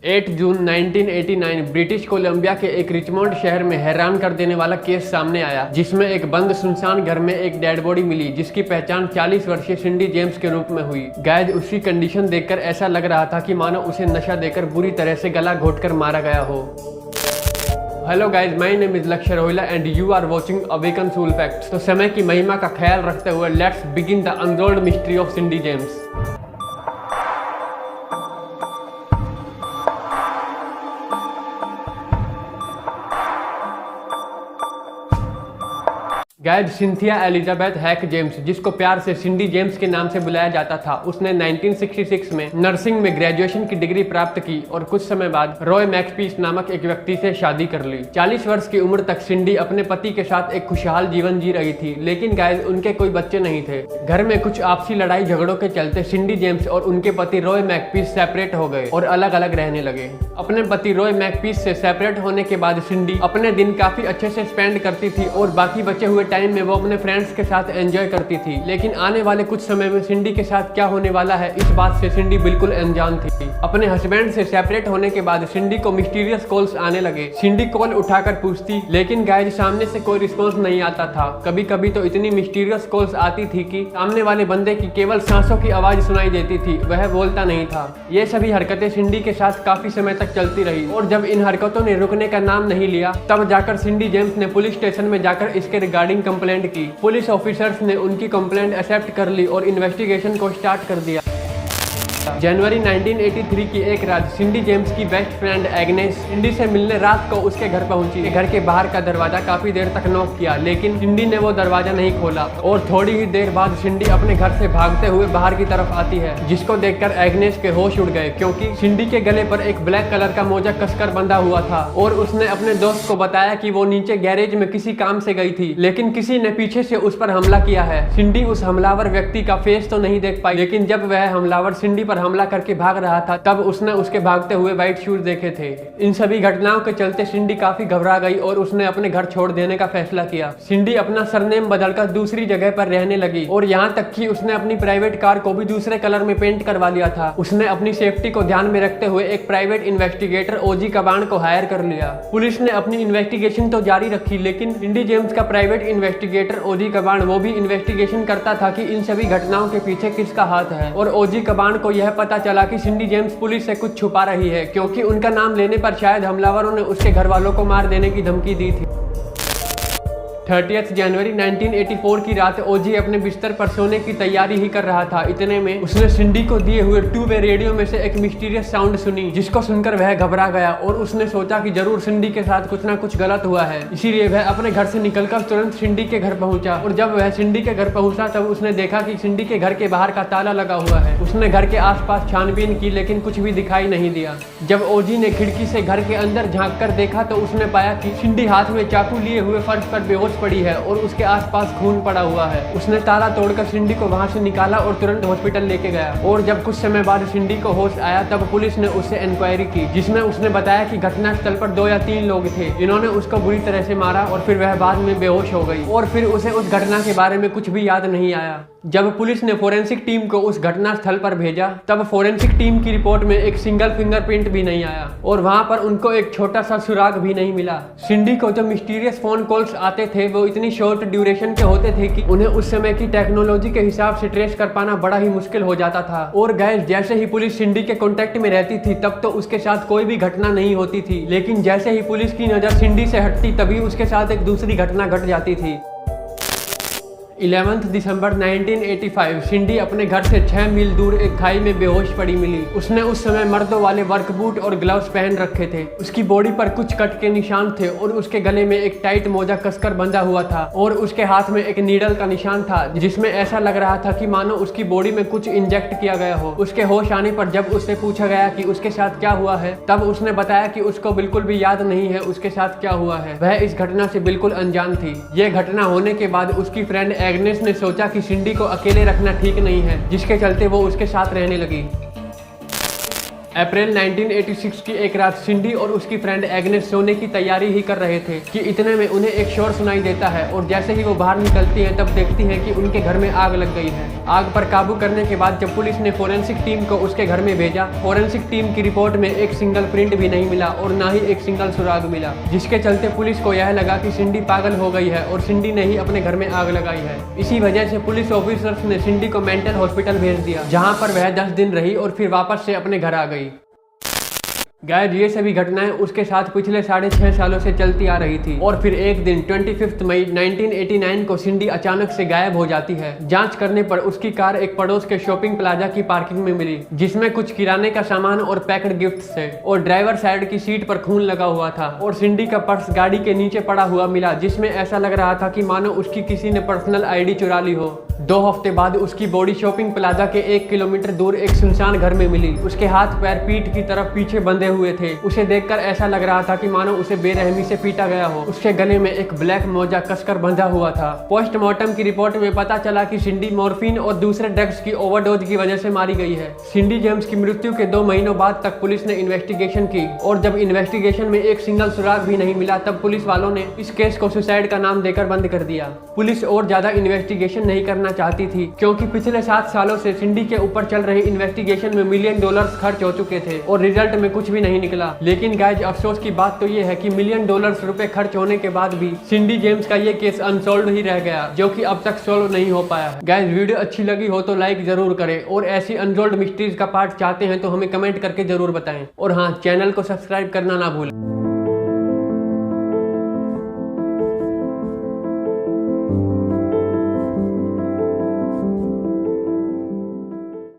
8 जून 1989 British Columbia के एक रिचमोंड शहर में हैरान कर देने वाला केस सामने आया, जिसमें एक बंद सुनसान घर में एक डेड बॉडी मिली, जिसकी पहचान 40 वर्षीय सिंडी जेम्स के रूप में हुई। गाइज, उसकी कंडीशन देखकर ऐसा लग रहा था कि मानो उसे नशा देकर बुरी तरह से गला घोटकर मारा गया हो। Hello guys, my name is Lakshya Rohila and you are watching Awaken Soul Facts. तो समय की महिमा का ख्याल रखते हुए let's begin the unrolled mystery of Cindy James. Guys, Cynthia Elizabeth Hack James, जिसको प्यार से सिंडी जेम्स के नाम से बुलाया जाता था, उसने 1966 में नर्सिंग में ग्रेजुएशन की डिग्री प्राप्त की और कुछ समय बाद रॉय मैक्सपीस नामक एक व्यक्ति से शादी कर ली। 40 वर्ष की उम्र तक सिंडी अपने पति के साथ एक खुशहाल जीवन जी रही थी, लेकिन गाइज उनके कोई बच्चे नहीं थे। घर में कुछ आपसी लड़ाई झगड़ों के चलते सिंडी जेम्स और उनके पति रॉय मैक्सपीस सेपरेट हो गए और अलग अलग रहने लगे। अपने पति रॉय मैक्सपीस से सेपरेट होने के बाद सिंडी अपने दिन काफी अच्छे से स्पेंड करती थी और बाकी बचे हुए टाइम में वो अपने फ्रेंड्स के साथ एंजॉय करती थी। लेकिन आने वाले कुछ समय में सिंडी के साथ क्या होने वाला है, इस बात से सिंडी बिल्कुल अनजान थी। अपने हस्बैंड से सेपरेट होने के बाद सिंडी को मिस्टीरियस कॉल्स आने लगे। सिंडी कॉल उठाकर पूछती, लेकिन गाइज सामने से कोई रिस्पॉन्स नहीं आता था। कभी कभी तो इतनी मिस्टीरियस कॉल्स आती थी कि सामने वाले बंदे की केवल सांसों की आवाज सुनाई देती थी, वह बोलता नहीं था। ये सभी हरकतें सिंडी के साथ काफी समय तक चलती रही और जब इन हरकतों ने रुकने का नाम नहीं लिया, तब जाकर सिंडी जेम्स ने पुलिस स्टेशन में जाकर इसके रिगार्डिंग कंप्लेंट की। पुलिस ऑफिसर्स ने उनकी कंप्लेंट एक्सेप्ट कर ली और इन्वेस्टिगेशन को स्टार्ट कर दिया। जनवरी 1983 की एक रात सिंडी जेम्स की बेस्ट फ्रेंड एग्नेस सिंडी से मिलने रात को उसके घर पहुंची। घर के बाहर का दरवाजा काफी देर तक नॉक किया, लेकिन सिंडी ने वो दरवाजा नहीं खोला और थोड़ी ही देर बाद सिंडी अपने घर से भागते हुए बाहर की तरफ आती है, जिसको देखकर एग्नेस के होश उड़ गए, क्योंकि सिंडी के गले पर एक ब्लैक कलर का मोजा कसकर बंधा हुआ था और उसने अपने दोस्त को बताया कि वो नीचे गैरेज में किसी काम से गई थी, लेकिन किसी ने पीछे से उस पर हमला किया है। सिंडी उस हमलावर व्यक्ति का फेस तो नहीं देख पाई, लेकिन जब वह हमलावर सिंडी पर हमला करके भाग रहा था, तब उसने उसके भागते हुए व्हाइट शूज देखे थे। इन सभी घटनाओं के चलते सिंडी काफी घबरा गई और उसने अपने घर छोड़ देने का फैसला किया। सिंडी अपना सरनेम बदलकर दूसरी जगह पर रहने लगी और यहाँ तक कि उसने अपनी प्राइवेट कार को भी दूसरे कलर में पेंट करवा लिया था। उसने अपनी सेफ्टी को ध्यान में रखते हुए एक प्राइवेट इन्वेस्टिगेटर ओजी कबान को हायर कर लिया। पुलिस ने अपनी इन्वेस्टिगेशन तो जारी रखी, लेकिन सिंडी जेम्स का प्राइवेट इन्वेस्टिगेटर ओजी कबान वो भी इन्वेस्टिगेशन करता था कि इन सभी घटनाओं के पीछे किसका हाथ है। और ओजी कबान को यह पता चला कि सिंडी जेम्स पुलिस से कुछ छुपा रही है, क्योंकि उनका नाम लेने पर शायद हमलावरों ने उसके घर वालों को मार देने की धमकी दी थी। 30 जनवरी 1984 की रात ओजी अपने बिस्तर पर सोने की तैयारी ही कर रहा था। इतने में उसने सिंडी को दिए हुए 2-वे रेडियो में से एक मिस्टीरियस साउंड सुनी, जिसको सुनकर वह घबरा गया और उसने सोचा कि जरूर सिंडी के साथ कुछ ना कुछ गलत हुआ है। इसीलिए वह अपने घर से निकलकर तुरंत सिंडी के घर पहुंचा और जब वह सिंडी के घर पहुंचा तब उसने देखा कि सिंडी के घर के बाहर का ताला लगा हुआ है। उसने घर के आसपास छानबीन की, लेकिन कुछ भी दिखाई नहीं दिया। जब ओजी ने खिड़की से घर के अंदर झांक कर देखा तो उसने पाया कि सिंडी हाथ में चाकू लिए हुए फर्श पर बेहोश पड़ी है और उसके आसपास खून पड़ा हुआ है। उसने ताला तोड़कर सिंडी को वहां से निकाला और तुरंत हॉस्पिटल लेके गया और जब कुछ समय बाद सिंडी को होश आया तब पुलिस ने उससे इंक्वायरी की, जिसमें उसने बताया कि घटनास्थल पर 2 या 3 लोग थे जिन्होंने उसको बुरी तरह से मारा और फिर वह बाद में बेहोश हो गई और फिर उसे उस घटना के बारे में कुछ भी याद नहीं आया। जब पुलिस ने फोरेंसिक टीम को उस घटना स्थल पर भेजा तब फोरेंसिक टीम की रिपोर्ट में एक सिंगल फिंगरप्रिंट भी नहीं आया और वहां पर उनको एक छोटा सा सुराग भी नहीं मिला। सिंडी को जो मिस्टीरियस फोन कॉल्स आते थे वो इतनी शॉर्ट ड्यूरेशन के होते थे कि उन्हें उस समय की टेक्नोलॉजी के हिसाब से ट्रेस कर पाना बड़ा ही मुश्किल हो जाता था। और गाइस, जैसे ही पुलिस सिंडी के कांटेक्ट में रहती थी तब तो उसके साथ कोई भी घटना नहीं होती थी, लेकिन जैसे ही पुलिस की नजर सिंडी से हटती तभी उसके साथ एक दूसरी घटना घट जाती थी। 11 दिसंबर 1985 सिंडी अपने घर से 6 मील दूर एक खाई में बेहोश पड़ी मिली। उसने उस समय मर्दों वाले वर्क बूट और ग्लव्स पहन रखे थे। उसकी बॉडी पर कुछ कट के निशान थे और उसके गले में एक टाइट मोजा कसकर बंधा हुआ था और उसके हाथ में एक नीडल का निशान था, जिसमें ऐसा लग रहा था कि मानो उसकी बॉडी में कुछ इंजेक्ट किया गया हो। उसके होश आने पर जब उससे पूछा गया कि उसके साथ क्या हुआ है, तब उसने बताया कि उसको बिल्कुल भी याद नहीं है उसके साथ क्या हुआ है। वह इस घटना से बिल्कुल अनजान थी। यह घटना होने के बाद उसकी फ्रेंड एग्नेस ने सोचा कि सिंडी को अकेले रखना ठीक नहीं है, जिसके चलते वो उसके साथ रहने लगी। अप्रैल 1986 की एक रात सिंडी और उसकी फ्रेंड एग्नेस सोने की तैयारी ही कर रहे थे कि इतने में उन्हें एक शोर सुनाई देता है और जैसे ही वो बाहर निकलती है तब देखती है कि उनके घर में आग लग गई है। आग पर काबू करने के बाद जब पुलिस ने फोरेंसिक टीम को उसके घर में भेजा, फोरेंसिक टीम की रिपोर्ट में एक सिंगल प्रिंट भी नहीं मिला और ना ही एक सिंगल सुराग मिला, जिसके चलते पुलिस को यह लगा कि सिंडी पागल हो गई है और सिंडी ने ही अपने घर में आग लगाई है। इसी वजह से पुलिस ऑफिसर्स ने सिंडी को मेंटल हॉस्पिटल भेज दिया, जहां पर वह 10 दिन रही और फिर वापस से अपने घर आ गई। गाइस, ये सभी घटनाएं उसके साथ पिछले 6.5 सालों से चलती आ रही थी और फिर एक दिन 25 मई 1989 को सिंडी अचानक से गायब हो जाती है। जांच करने पर उसकी कार एक पड़ोस के शॉपिंग प्लाजा की पार्किंग में मिली, जिसमें कुछ किराने का सामान और पैक्ड गिफ्ट्स थे और ड्राइवर साइड की सीट पर खून लगा हुआ था और सिंडी का पर्स गाड़ी के नीचे पड़ा हुआ मिला, जिसमें ऐसा लग रहा था कि मानो उसकी किसी ने पर्सनल आईडी चुरा ली हो। 2 हफ्ते बाद उसकी बॉडी शॉपिंग प्लाजा के 1 किलोमीटर दूर एक सुनसान घर में मिली। उसके हाथ पैर पीठ की तरफ पीछे बंधे हुए थे। उसे देखकर ऐसा लग रहा था कि मानो उसे बेरहमी से पीटा गया हो। उसके गले में एक ब्लैक मोजा कसकर बंधा हुआ था। पोस्टमार्टम की रिपोर्ट में पता चला कि सिंडी मॉर्फिन और दूसरे ड्रग्स की ओवरडोज की वजह से मारी गई है। सिंडी जेम्स की मृत्यु के 2 महीनों बाद तक पुलिस ने इन्वेस्टिगेशन की और जब इन्वेस्टिगेशन में एक सिंगल सुराग भी नहीं मिला, तब पुलिस वालों ने इस केस को सुसाइड का नाम देकर बंद कर दिया। पुलिस और ज्यादा इन्वेस्टिगेशन नहीं करना चाहती थी, क्योंकि पिछले 7 सालों से सिंडी के ऊपर चल रही इन्वेस्टिगेशन में $1 मिलियन खर्च हो चुके थे और रिजल्ट में कुछ भी नहीं निकला। लेकिन गाइज, अफसोस की बात तो ये है कि $1 मिलियन रुपए खर्च होने के बाद भी सिंडी जेम्स का ये केस अनसॉल्व ही रह गया, जो कि अब तक सॉल्व नहीं हो पाया है। गाइज, वीडियो अच्छी लगी हो तो लाइक जरूर करें और ऐसी अनसॉल्व्ड मिस्ट्रीज का पार्ट चाहते हैं तो हमें कमेंट करके जरूर बताएं और हाँ, चैनल को सब्सक्राइब करना ना भूलें।